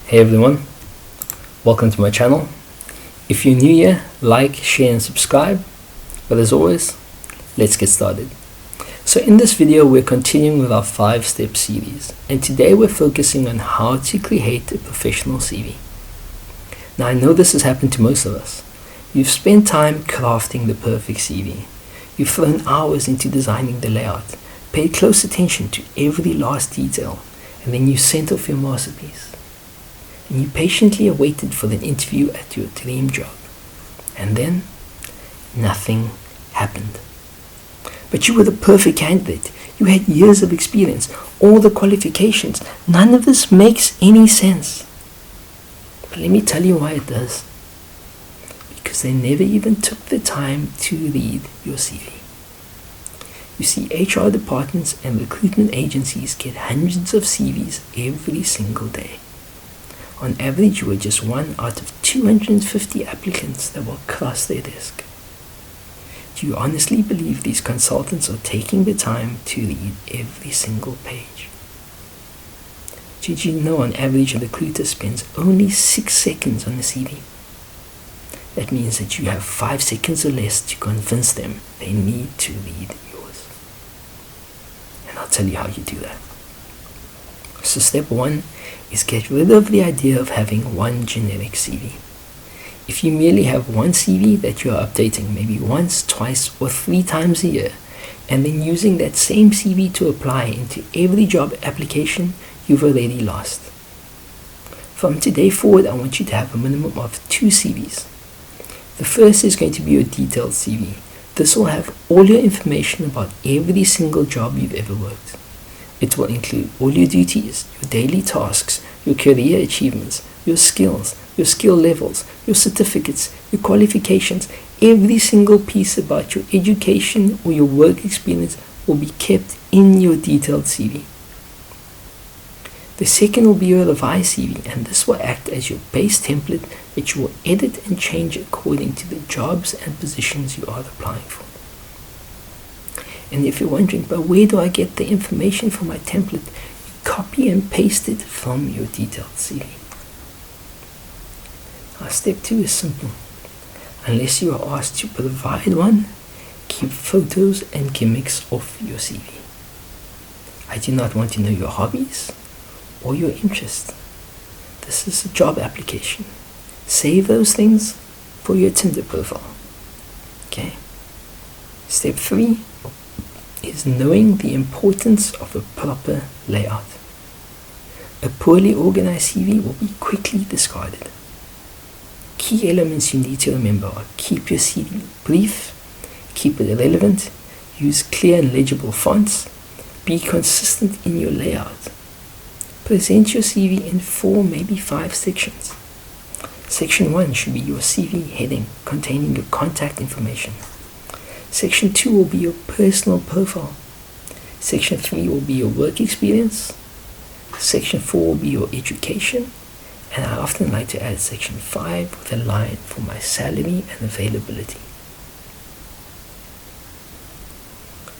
Hey everyone, welcome to my channel. If you're new here, like, share and subscribe. But as always, let's get started. So in this video, we're continuing with our 5-step series, and today we're focusing on how to create a professional CV. Now I know this has happened to most of us. You've spent time crafting the perfect CV. You've thrown hours into designing the layout, paid close attention to every last detail, and then you sent off your masterpiece. And you patiently awaited for the interview at your dream job. And then, nothing happened. But you were the perfect candidate. You had years of experience, all the qualifications. None of this makes any sense. But let me tell you why it does. Because they never even took the time to read your CV. You see, HR departments and recruitment agencies get hundreds of CVs every single day. On average, you are just one out of 250 applicants that will cross their desk. Do you honestly believe these consultants are taking the time to read every single page? Did you know on average a recruiter spends only 6 seconds on a CV? That means that you have 5 seconds or less to convince them they need to read yours. And I'll tell you how you do that. So step 1 is get rid of the idea of having one generic CV. If you merely have one CV that you are updating maybe once, twice, or 3 times a year, and then using that same CV to apply into every job application, you've already lost. From today forward, I want you to have a minimum of 2 CVs. The first is going to be your detailed CV. This will have all your information about every single job you've ever worked. It will include all your duties, your daily tasks, your career achievements, your skills, your skill levels, your certificates, your qualifications. Every single piece about your education or your work experience will be kept in your detailed CV. The second will be your revised CV, and this will act as your base template that you will edit and change according to the jobs and positions you are applying for. And if you're wondering, but where do I get the information for my template? You copy and paste it from your detailed CV. Now, step 2 is simple. Unless you are asked to provide one, keep photos and gimmicks off your CV. I do not want to know your hobbies or your interests. This is a job application. Save those things for your Tinder profile. Okay? Step 3 is knowing the importance of a proper layout. A poorly organized CV will be quickly discarded. Key elements you need to remember are: keep your CV brief, keep it relevant, use clear and legible fonts, be consistent in your layout. Present your CV in 4, maybe 5 sections. Section 1 should be your CV heading containing your contact information. Section 2 will be your personal profile. Section 3 will be your work experience. Section 4 will be your education. And I often like to add Section 5 with a line for my salary and availability.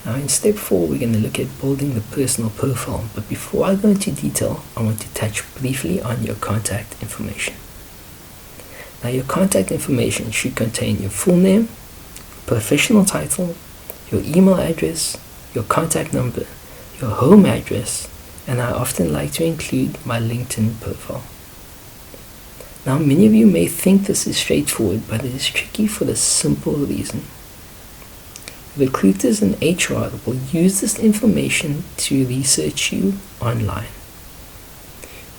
Now in step 4, we're going to look at building the personal profile. But before I go into detail, I want to touch briefly on your contact information. Now your contact information should contain your full name, professional title, your email address, your contact number, your home address, and I often like to include my LinkedIn profile. Now many of you may think this is straightforward, but it is tricky for the simple reason. Recruiters and HR will use this information to research you online.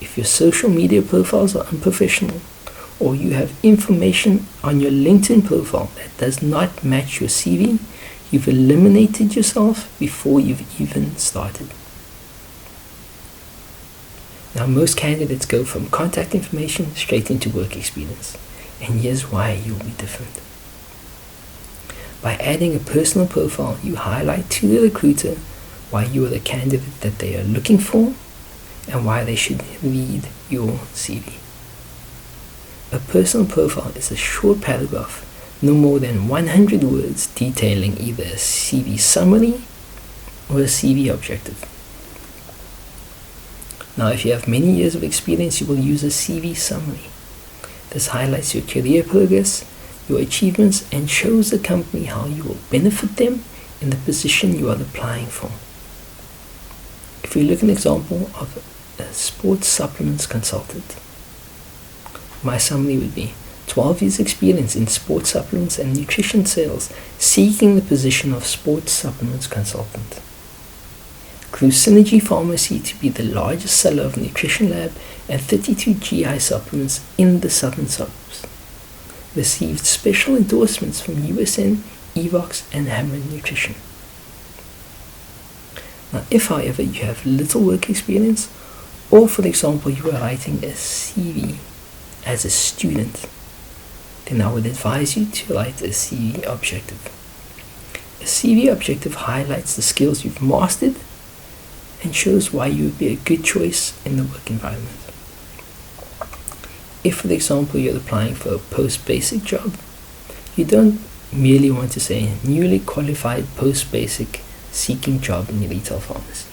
If your social media profiles are unprofessional, or you have information on your LinkedIn profile that does not match your CV, you've eliminated yourself before you've even started. Now most candidates go from contact information straight into work experience, and here's why you'll be different. By adding a personal profile, you highlight to the recruiter why you are the candidate that they are looking for and why they should read your CV. A personal profile is a short paragraph, no more than 100 words, detailing either a CV summary or a CV objective. Now, if you have many years of experience, you will use a CV summary. This highlights your career progress, your achievements, and shows the company how you will benefit them in the position you are applying for. If we look at an example of a sports supplements consultant, my summary would be 12 years experience in sports supplements and nutrition sales, seeking the position of sports supplements consultant. Grew Synergy Pharmacy to be the largest seller of Nutrition Lab and 32 GI supplements in the southern suburbs. Received special endorsements from USN, Evox, and Hammer Nutrition. Now, if however you have little work experience, or for example you are writing a CV as a student, then I would advise you to write a CV objective. A CV objective highlights the skills you've mastered and shows why you would be a good choice in the work environment. If, for example, you're applying for a post-basic job, you don't merely want to say newly qualified post-basic seeking job in a retail pharmacy.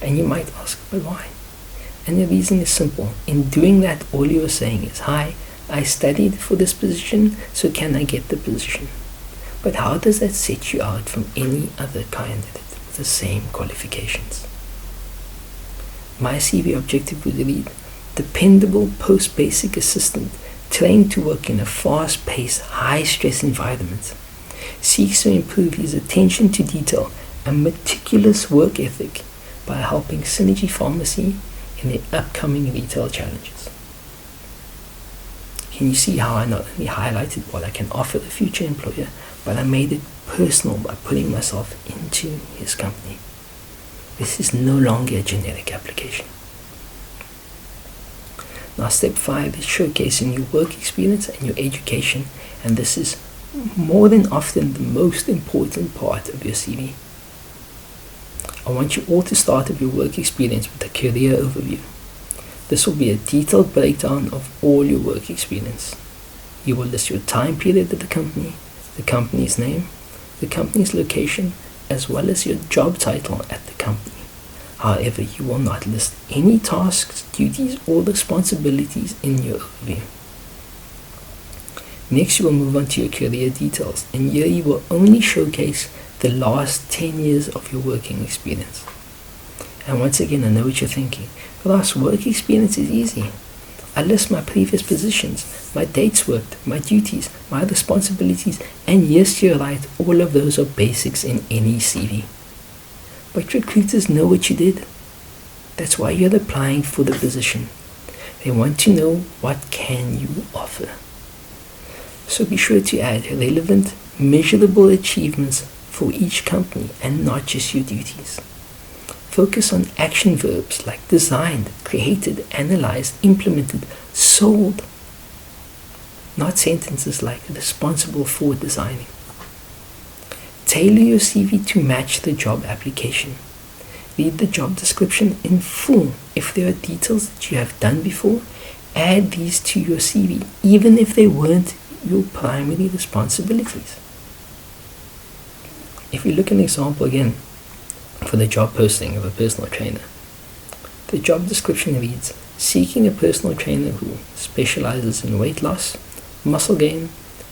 And you might ask, but why? And the reason is simple. In doing that, all you are saying is, hi, I studied for this position, so can I get the position? But how does that set you out from any other candidate with the same qualifications? My CV objective would read, dependable post-basic assistant trained to work in a fast-paced, high-stress environment, seeks to improve his attention to detail and meticulous work ethic by helping Synergy Pharmacy in their upcoming retail challenges. Can you see how I not only highlighted what I can offer the future employer, but I made it personal by putting myself into his company? This is no longer a generic application. Now, step 5 is showcasing your work experience and your education, and this is more than often the most important part of your CV. I want you all to start with your work experience with a career overview. This will be a detailed breakdown of all your work experience. You will list your time period at the company's name, the company's location, as well as your job title at the company. However, you will not list any tasks, duties, or responsibilities in your overview. Next, you will move on to your career details, and here you will only showcase the last 10 years of your working experience. And once again, I know what you're thinking. Ross, work experience is easy. I list my previous positions, my dates worked, my duties, my responsibilities, and yes, you're right, all of those are basics in any CV. But recruiters know what you did. That's why you're applying for the position. They want to know what can you offer. So be sure to add relevant, measurable achievements for each company and not just your duties. Focus on action verbs like designed, created, analyzed, implemented, sold. Not sentences like responsible for designing. Tailor your CV to match the job application. Read the job description in full. If there are details that you have done before, add these to your CV, even if they weren't your primary responsibilities. If we look at an example again for the job posting of a personal trainer, the job description reads, seeking a personal trainer who specializes in weight loss, muscle gain,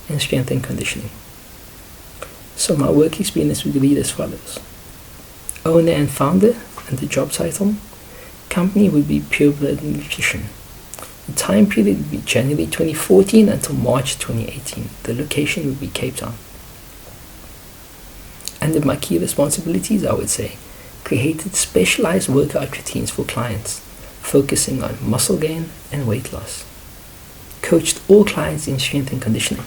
and strength and conditioning. So my work experience would read as follows. Owner and founder, and the job title. Company would be Pureblood Nutrition. The time period would be January 2014 until March 2018. The location would be Cape Town. Under my key responsibilities, I would say, created specialized workout routines for clients, focusing on muscle gain and weight loss. Coached all clients in strength and conditioning.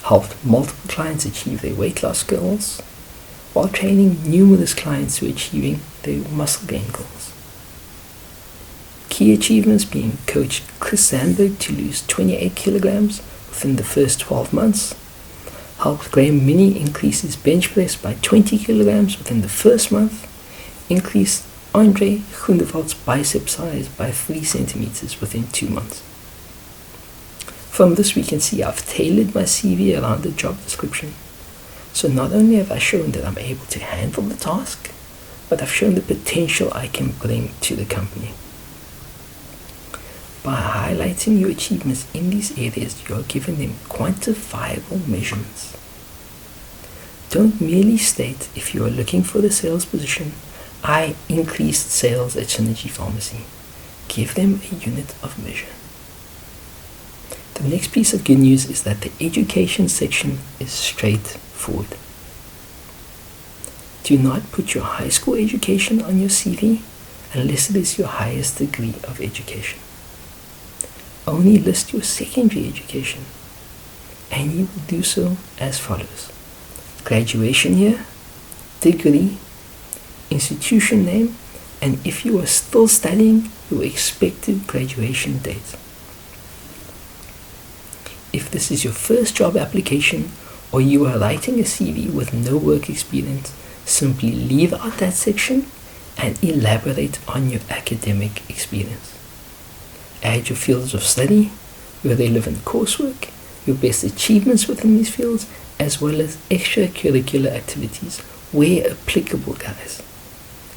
Helped multiple clients achieve their weight loss goals, while training numerous clients to achieving their muscle gain goals. Key achievements being coached Chris Sandberg to lose 28 kilograms within the first 12 months, helped Graham Mini increase his bench press by 20 kilograms within the first month, increased Andre Groeneveld's bicep size by 3 centimeters within 2 months. From this we can see I've tailored my CV around the job description. So not only have I shown that I'm able to handle the task, but I've shown the potential I can bring to the company. By highlighting your achievements in these areas, you are giving them quantifiable measurements. Don't merely state, if you are looking for the sales position, I increased sales at Synergy Pharmacy. Give them a unit of measure. The next piece of good news is that the education section is straightforward. Do not put your high school education on your CV unless it is your highest degree of education. Only list your secondary education, and you will do so as follows: graduation year, degree, institution name, and if you are still studying, your expected graduation date. If this is your first job application or you are writing a CV with no work experience, simply leave out that section and elaborate on your academic experience. Add your fields of study, your relevant coursework, your best achievements within these fields, as well as extracurricular activities where applicable, guys.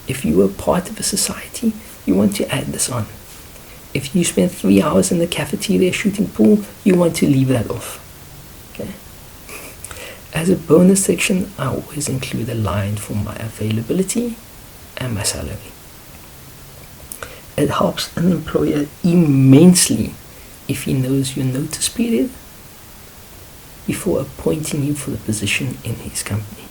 If you are part of a society, you want to add this on. If you spend 3 hours in the cafeteria shooting pool, you want to leave that off. Okay. As a bonus section, I always include a line for my availability and my salary. It helps an employer immensely if he knows your notice period before appointing you for the position in his company.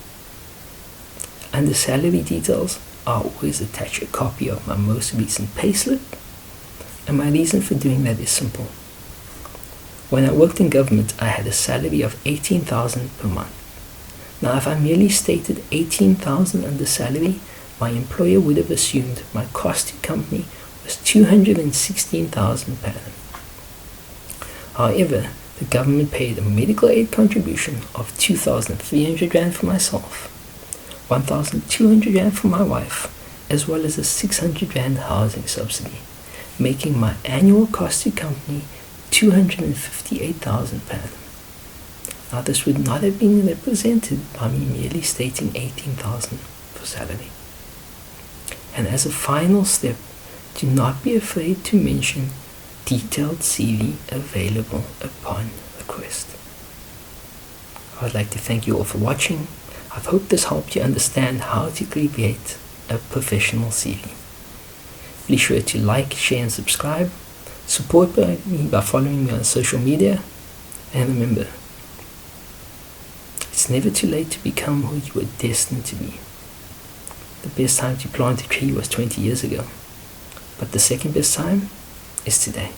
Under salary details, I always attach a copy of my most recent payslip, and my reason for doing that is simple. When I worked in government, I had a salary of $18,000 per month. Now, if I merely stated $18,000 under salary, my employer would have assumed my cost to company was $216,000 per annum. However, the government paid a medical aid contribution of 2,300 Rand for myself, 1,200 Rand for my wife, as well as a 600 Rand housing subsidy, making my annual cost to company 258,000 per annum. Now, this would not have been represented by me merely stating 18,000 for salary. And as a final step, do not be afraid to mention detailed CV available upon request. I would like to thank you all for watching. I hope this helped you understand how to create a professional CV. Be sure to like, share and subscribe. Support me by following me on social media. And remember, it's never too late to become who you were destined to be. The best time to plant a tree was 20 years ago, but the second best time is today.